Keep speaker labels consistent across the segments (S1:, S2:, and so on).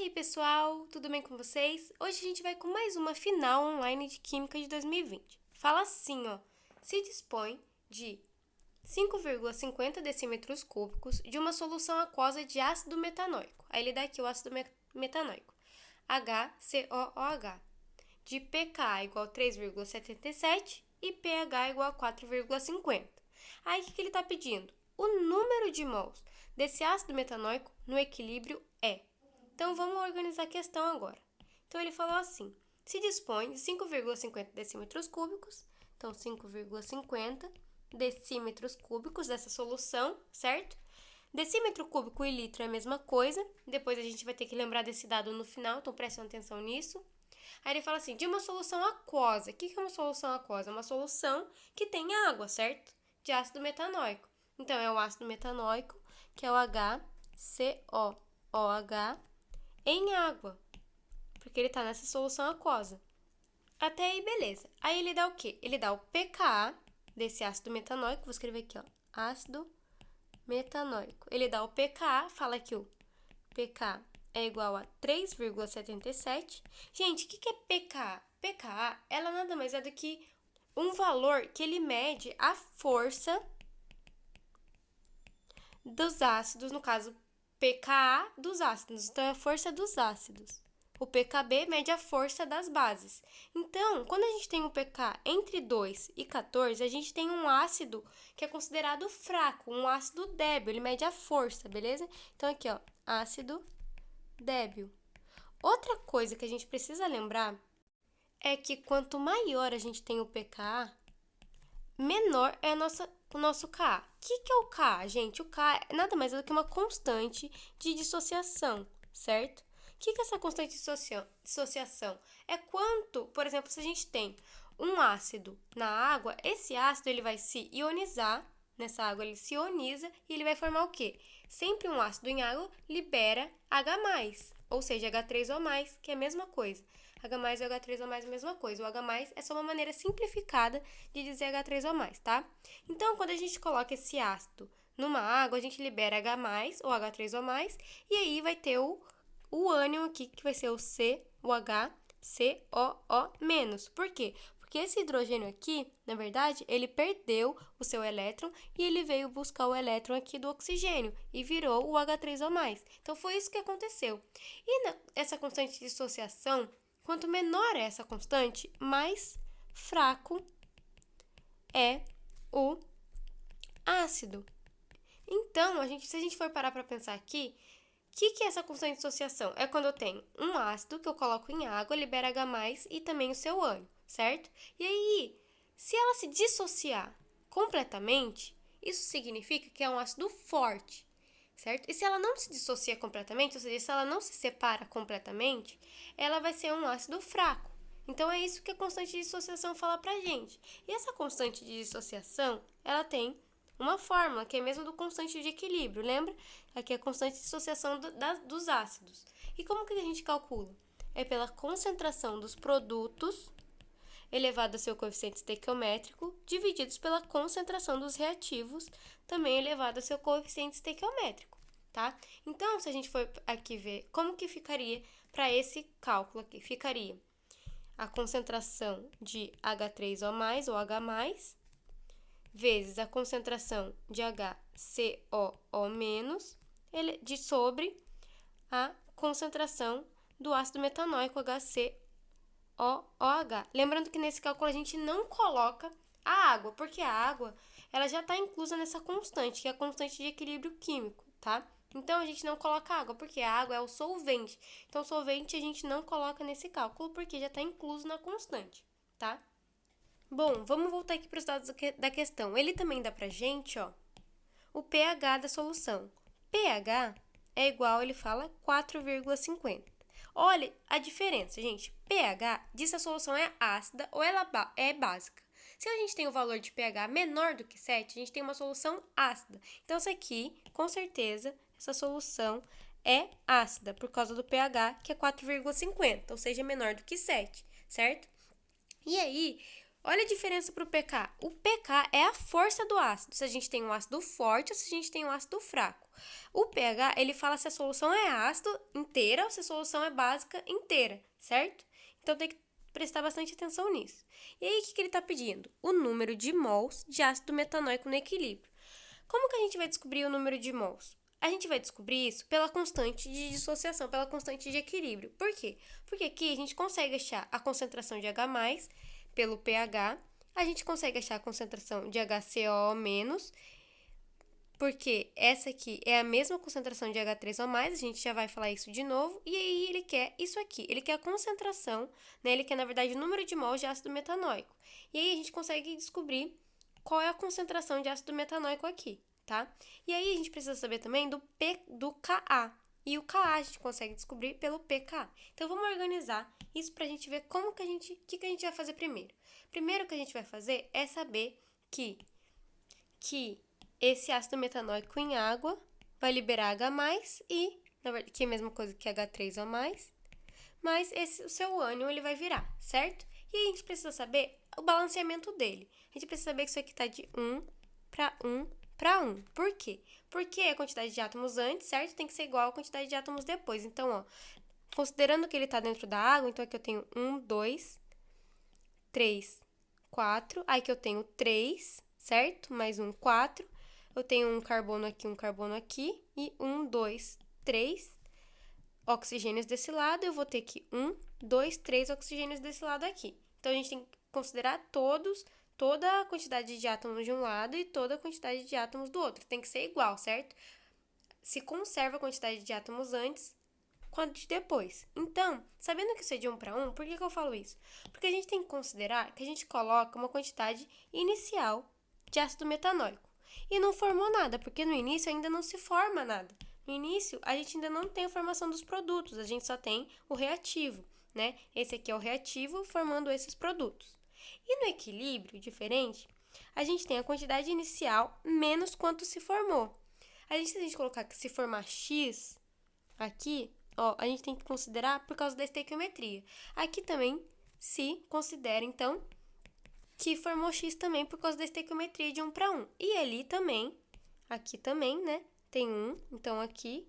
S1: aí, pessoal? Tudo bem com vocês? Hoje a gente vai com mais uma final online de Química de 2020. Fala assim, ó. Se dispõe de 5,50 decímetros cúbicos de uma solução aquosa de ácido metanóico. Aí ele dá aqui o ácido metanóico. HCOOH. De pKa igual a 3,77 e pH igual a 4,50. Aí o que ele está pedindo? O número de mols desse ácido metanóico no equilíbrio é. Então, vamos organizar a questão agora. Então, ele falou assim, se dispõe de 5,50 decímetros cúbicos, então 5,50 decímetros cúbicos dessa solução, certo? Decímetro cúbico e litro é a mesma coisa, depois a gente vai ter que lembrar desse dado no final, então prestem atenção nisso. Aí ele fala assim, de uma solução aquosa. O que é uma solução aquosa? É uma solução que tem água, certo? De ácido metanóico. Então, é o ácido metanóico, que é o HCOOH, em água, porque ele está nessa solução aquosa. Até aí, beleza. Aí ele dá o quê? Ele dá o pKa desse ácido metanóico, vou escrever aqui, ó, ácido metanóico. Ele dá o pKa, fala que o pK é igual a 3,77. Gente, o que é pKa? pKa, ela nada mais é do que um valor que ele mede a força dos ácidos, no caso, pKa dos ácidos, então é a força dos ácidos. O pKb mede a força das bases. Então, quando a gente tem um pK entre 2 e 14, a gente tem um ácido que é considerado fraco, um ácido débil, ele mede a força, beleza? Então, aqui, ó, ácido débil. Outra coisa que a gente precisa lembrar é que quanto maior a gente tem o pKa, menor é o nosso Ka. O que é o Ka, gente? O Ka é nada mais do que uma constante de dissociação, certo? O que é essa constante de dissociação? É quanto, por exemplo, se a gente tem um ácido na água, esse ácido ele vai se ionizar, nessa água ele se ioniza e ele vai formar o quê? Sempre um ácido em água libera H+, ou seja, H3O+, que é a mesma coisa. H+ e H3O+, é a mesma coisa. O H+ é só uma maneira simplificada de dizer H3O+, tá? Então, quando a gente coloca esse ácido numa água, a gente libera H+, ou H3O+, e aí vai ter o ânion aqui, que vai ser o C, o HCOO-. Por quê? Porque esse hidrogênio aqui, na verdade, ele perdeu o seu elétron e ele veio buscar o elétron aqui do oxigênio e virou o H3O+. Então, foi isso que aconteceu. E essa constante de dissociação, quanto menor é essa constante, mais fraco é o ácido. Então, se a gente for parar para pensar aqui, o que é essa constante de dissociação? É quando eu tenho um ácido que eu coloco em água, libera H+, e também o seu ânion, certo? E aí, se ela se dissociar completamente, isso significa que é um ácido forte, certo? E se ela não se dissocia completamente, ou seja, se ela não se separa completamente, ela vai ser um ácido fraco. Então, é isso que a constante de dissociação fala pra gente. E essa constante de dissociação, ela tem uma fórmula, que é mesmo do constante de equilíbrio, lembra? Aqui é a constante de dissociação dos ácidos. E como que a gente calcula? É pela concentração dos produtos elevado a seu coeficiente estequiométrico, divididos pela concentração dos reativos, também elevado a seu coeficiente estequiométrico, tá? Então, se a gente for aqui ver como que ficaria para esse cálculo aqui, ficaria a concentração de H3O+, ou H+, vezes a concentração de HCOO-, sobre a concentração do ácido metanóico HCOOH. Lembrando que nesse cálculo a gente não coloca a água, porque a água ela já está inclusa nessa constante, que é a constante de equilíbrio químico, tá? Então, a gente não coloca água, porque a água é o solvente. Então, o solvente a gente não coloca nesse cálculo, porque já está incluso na constante, tá? Bom, vamos voltar aqui para os dados da questão. Ele também dá pra gente, ó, o pH da solução. pH é igual, ele fala, 4,50. Olha a diferença, gente. pH diz se a solução é ácida ou ela é básica. Se a gente tem o valor de pH menor do que 7, a gente tem uma solução ácida. Então, essa aqui, com certeza, essa solução é ácida, por causa do pH, que é 4,50, ou seja, menor do que 7, certo? E aí, Olha a diferença para o pK. O pK é a força do ácido, se a gente tem um ácido forte ou se a gente tem um ácido fraco. O pH, ele fala se a solução é ácido inteira ou se a solução é básica inteira, certo? Então, tem que prestar bastante atenção nisso. E aí, o que ele está pedindo? O número de mols de ácido metanóico no equilíbrio. Como que a gente vai descobrir o número de mols? A gente vai descobrir isso pela constante de dissociação, pela constante de equilíbrio. Por quê? Porque aqui a gente consegue achar a concentração de H+, pelo pH, a gente consegue achar a concentração de HCO-, porque essa aqui é a mesma concentração de H3O+, a gente já vai falar isso de novo, e aí ele quer isso aqui, ele quer a concentração, né, ele quer, na verdade, o número de mols de ácido metanóico. E aí a gente consegue descobrir qual é a concentração de ácido metanóico aqui, tá? E aí a gente precisa saber também do Ka. E o Ka a gente consegue descobrir pelo pK. Então, vamos organizar isso para a gente ver o que a gente vai fazer primeiro. Primeiro que a gente vai fazer é saber que esse ácido metanóico em água vai liberar H+, e, na verdade, que é a mesma coisa que H3O+, mas o seu ânion ele vai virar, certo? E a gente precisa saber o balanceamento dele. A gente precisa saber que isso aqui está de 1 para 1 para 1. Por quê? Porque a quantidade de átomos antes, certo? Tem que ser igual à quantidade de átomos depois. Então, ó, considerando que ele está dentro da água, então aqui eu tenho 1, 2, 3, 4. Aí que eu tenho 3, certo? Mais um, 4. Eu tenho um carbono aqui e 1, 2, 3 oxigênios desse lado. Eu vou ter que 1, 2, 3 oxigênios desse lado aqui. Então, a gente tem que considerar toda a quantidade de átomos de um lado e toda a quantidade de átomos do outro. Tem que ser igual, certo? Se conserva a quantidade de átomos antes quanto de depois. Então, sabendo que isso é de 1 para 1, por que eu falo isso? Porque a gente tem que considerar que a gente coloca uma quantidade inicial de ácido metanóico. E não formou nada, porque no início ainda não se forma nada. No início, a gente ainda não tem a formação dos produtos, a gente só tem o reativo, né? Esse aqui é o reativo formando esses produtos. E no equilíbrio, diferente, a gente tem a quantidade inicial menos quanto se formou. Se a gente colocar que se formar X aqui, ó, a gente tem que considerar por causa da estequiometria. Aqui também se considera, então, que formou X também por causa da estequiometria de 1 para 1. E ali também, aqui também, né, tem 1. Então, aqui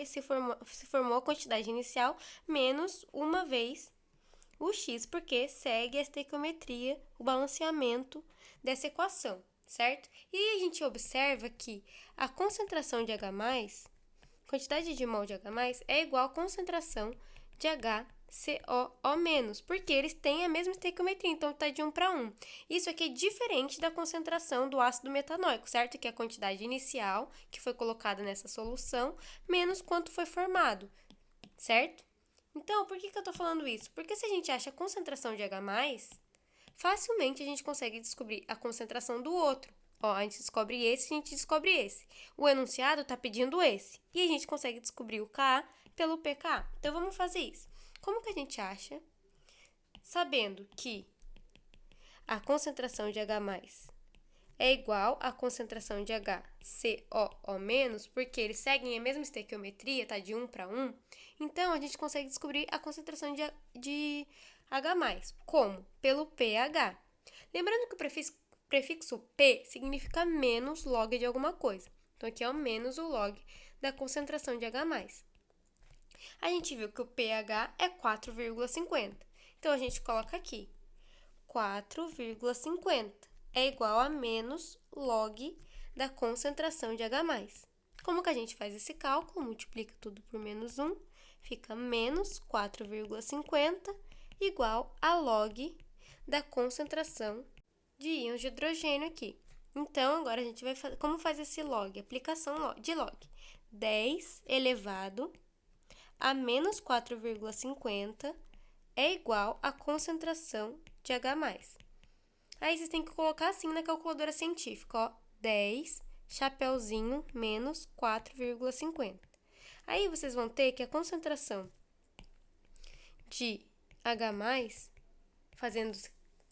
S1: se formou a quantidade inicial menos uma vez o X, porque segue a estequiometria, o balanceamento dessa equação, certo? E aí a gente observa que a concentração de H+, quantidade de mol de H+, é igual à concentração de HCO-, porque eles têm a mesma estequiometria, então está de 1 para 1. Isso aqui é diferente da concentração do ácido metanóico, certo? Que é a quantidade inicial que foi colocada nessa solução, menos quanto foi formado, certo? Então, por que eu estou falando isso? Porque se a gente acha a concentração de H+, facilmente a gente consegue descobrir a concentração do outro. Ó, a gente descobre esse, a gente descobre esse. O enunciado está pedindo esse. E a gente consegue descobrir o Ka pelo pK. Então, vamos fazer isso. Como que a gente acha? Sabendo que a concentração de H+ é igual à concentração de HCO-, porque eles seguem a mesma estequiometria, tá? De 1 para 1. Então, a gente consegue descobrir a concentração de H+. Como? Pelo pH. Lembrando que o prefixo P significa menos log de alguma coisa. Então, aqui é o menos o log da concentração de H+. A gente viu que o pH é 4,50. Então, a gente coloca aqui 4,50 é igual a menos log da concentração de H+. Como que a gente faz esse cálculo? Multiplica tudo por menos 1, fica menos 4,50 igual a log da concentração de íons de hidrogênio aqui. Então, agora a gente vai fazer, como faz esse log? Aplicação de log. 10 elevado a menos 4,50 é igual à concentração de H+. Aí, vocês têm que colocar assim na calculadora científica, ó, 10, chapeuzinho, menos 4,50. Aí, vocês vão ter que a concentração de H+, fazendo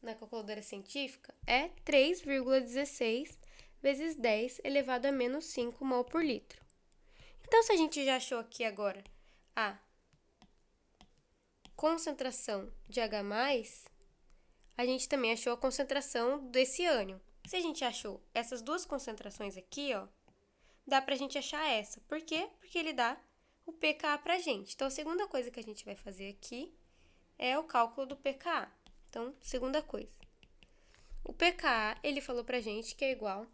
S1: na calculadora científica, é 3,16 vezes 10 elevado a menos 5 mol por litro. Então, se a gente já achou aqui agora a concentração de H+, a gente também achou a concentração desse ânion. Se a gente achou essas duas concentrações aqui, ó, dá pra gente achar essa. Por quê? Porque ele dá o pKa pra gente. Então, a segunda coisa que a gente vai fazer aqui é o cálculo do pKa. Então, segunda coisa. O pKa, ele falou pra gente que é igual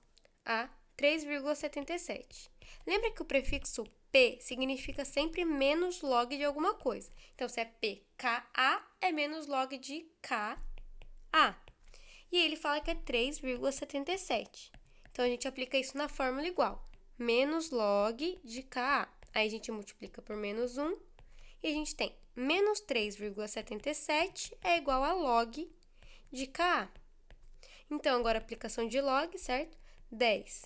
S1: a 3,77. Lembra que o prefixo P significa sempre menos log de alguma coisa. Então, se é pKa, é menos log de Ka. E ele fala que é 3,77. Então, a gente aplica isso na fórmula igual. Menos log de Ka. Aí, a gente multiplica por menos 1. E a gente tem menos 3,77 é igual a log de Ka. Então, agora, aplicação de log, certo? 10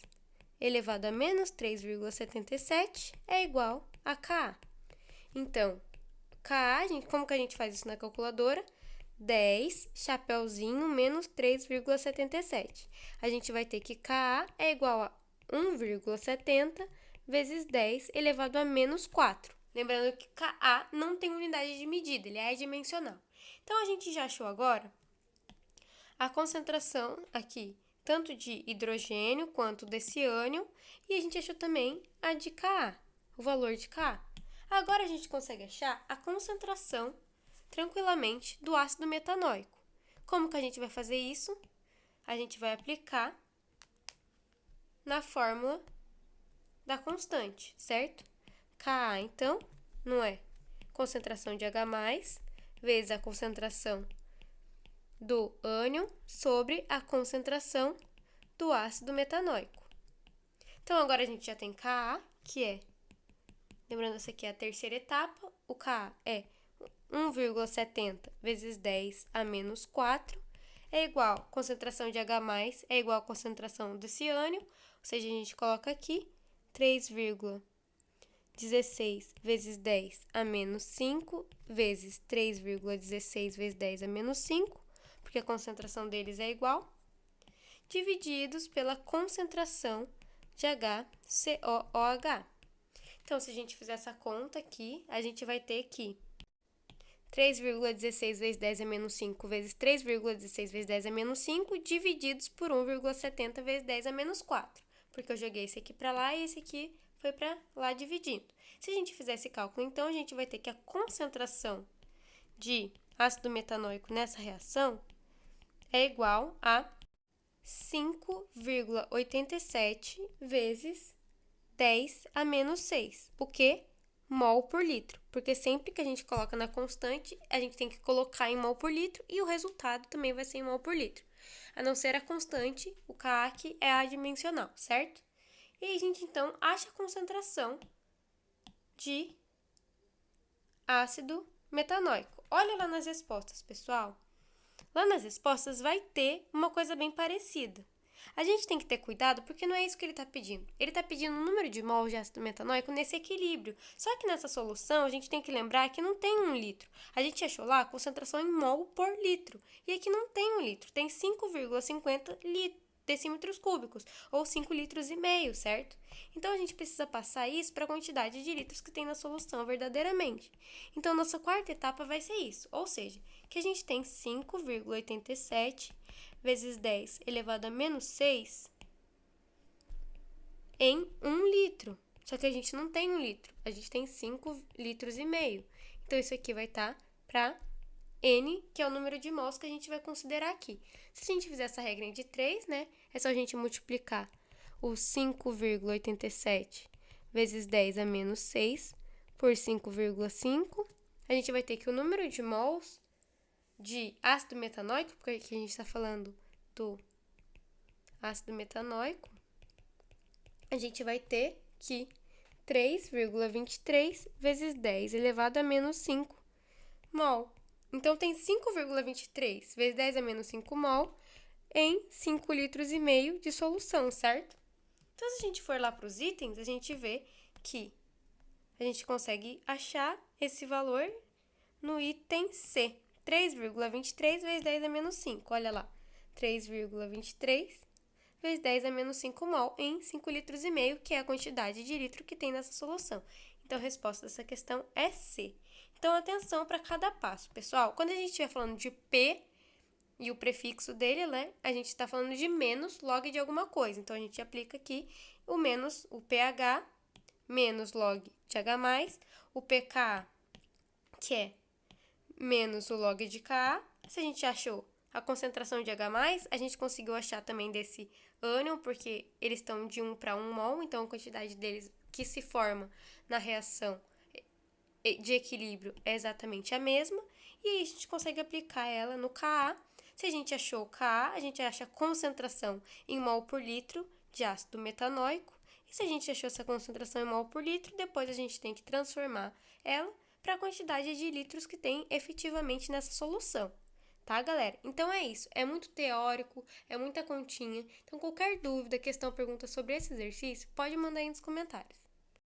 S1: elevado a menos 3,77 é igual a Ka. Então, Ka, como que a gente faz isso na calculadora? 10, chapeuzinho, menos 3,77. A gente vai ter que Ka é igual a 1,70 vezes 10 elevado a menos 4. Lembrando que Ka não tem unidade de medida, ele é adimensional. Então, a gente já achou agora a concentração aqui, tanto de hidrogênio quanto desse ânion, e a gente achou também a de Ka, o valor de Ka. Agora, a gente consegue achar a concentração tranquilamente do ácido metanóico. Como que a gente vai fazer isso? A gente vai aplicar na fórmula da constante, certo? Ka, então, não é concentração de H+, vezes a concentração do ânion sobre a concentração do ácido metanóico. Então, agora a gente já tem Ka, que é, lembrando, essa aqui é a terceira etapa, o Ka é 1,70 vezes 10 a menos 4, é igual, concentração de H+, é igual a concentração desse ânion, ou seja, a gente coloca aqui 3,16 vezes 10 a menos 5 vezes 3,16 vezes 10 a menos 5, porque a concentração deles é igual, divididos pela concentração de HCOOH. Então, se a gente fizer essa conta aqui, a gente vai ter que 3,16 vezes 10 a menos 5 vezes 3,16 vezes 10 a menos 5 divididos por 1,70 vezes 10 a menos 4. Porque eu joguei esse aqui para lá e esse aqui foi para lá dividindo. Se a gente fizer esse cálculo, então, a gente vai ter que a concentração de ácido metanóico nessa reação é igual a 5,87 vezes 10 a menos 6. O quê? Mol por litro. Porque sempre que a gente coloca na constante, a gente tem que colocar em mol por litro e o resultado também vai ser em mol por litro. A não ser a constante, o Ka aqui é adimensional, certo? E aí a gente, então, acha a concentração de ácido metanóico. Olha lá nas respostas, pessoal. Lá nas respostas vai ter uma coisa bem parecida. A gente tem que ter cuidado porque não é isso que ele está pedindo. Ele está pedindo um número de mol de ácido metanóico nesse equilíbrio. Só que nessa solução a gente tem que lembrar que não tem 1 litro. A gente achou lá a concentração em mol por litro. E aqui não tem 1 litro, tem 5,50 decímetros cúbicos, ou 5,5 litros, certo? Então, a gente precisa passar isso para a quantidade de litros que tem na solução verdadeiramente. Então, nossa quarta etapa vai ser isso, ou seja, que a gente tem 5,87 vezes 10 elevado a menos 6 em 1 litro. Só que a gente não tem 1 litro, a gente tem 5,5 litros. Então, isso aqui vai estar para N, que é o número de mols que a gente vai considerar aqui. Se a gente fizer essa regra de 3, né, é só a gente multiplicar o 5,87 vezes 10 a menos 6 por 5,5. A gente vai ter que o número de mols de ácido metanóico, porque aqui a gente está falando do ácido metanóico, a gente vai ter que 3,23 vezes 10 elevado a menos 5 mol. Então, tem 5,23 vezes 10 a menos 5 mol em 5,5 litros de solução, certo? Então, se a gente for lá para os itens, a gente vê que a gente consegue achar esse valor no item C. 3,23 vezes 10 a menos 5. Olha lá, 3,23 vezes 10 a menos 5 mol em 5,5 litros, que é a quantidade de litro que tem nessa solução. Então, a resposta dessa questão é C. Então, atenção para cada passo, pessoal. Quando a gente estiver falando de P, e o prefixo dele, né? A gente está falando de menos log de alguma coisa. Então, a gente aplica aqui o menos, o pH, menos log de H+, o pK, que é menos o log de Ka. Se a gente achou a concentração de H+, a gente conseguiu achar também desse ânion, porque eles estão de 1 para 1 mol, então a quantidade deles que se forma na reação de equilíbrio é exatamente a mesma, e aí a gente consegue aplicar ela no Ka. Se a gente achou o Ka, a gente acha a concentração em mol por litro de ácido metanóico, e se a gente achou essa concentração em mol por litro, depois a gente tem que transformar ela para a quantidade de litros que tem efetivamente nessa solução. Tá, galera? Então é isso. É muito teórico, é muita continha. Então, qualquer dúvida, questão, pergunta sobre esse exercício, pode mandar aí nos comentários.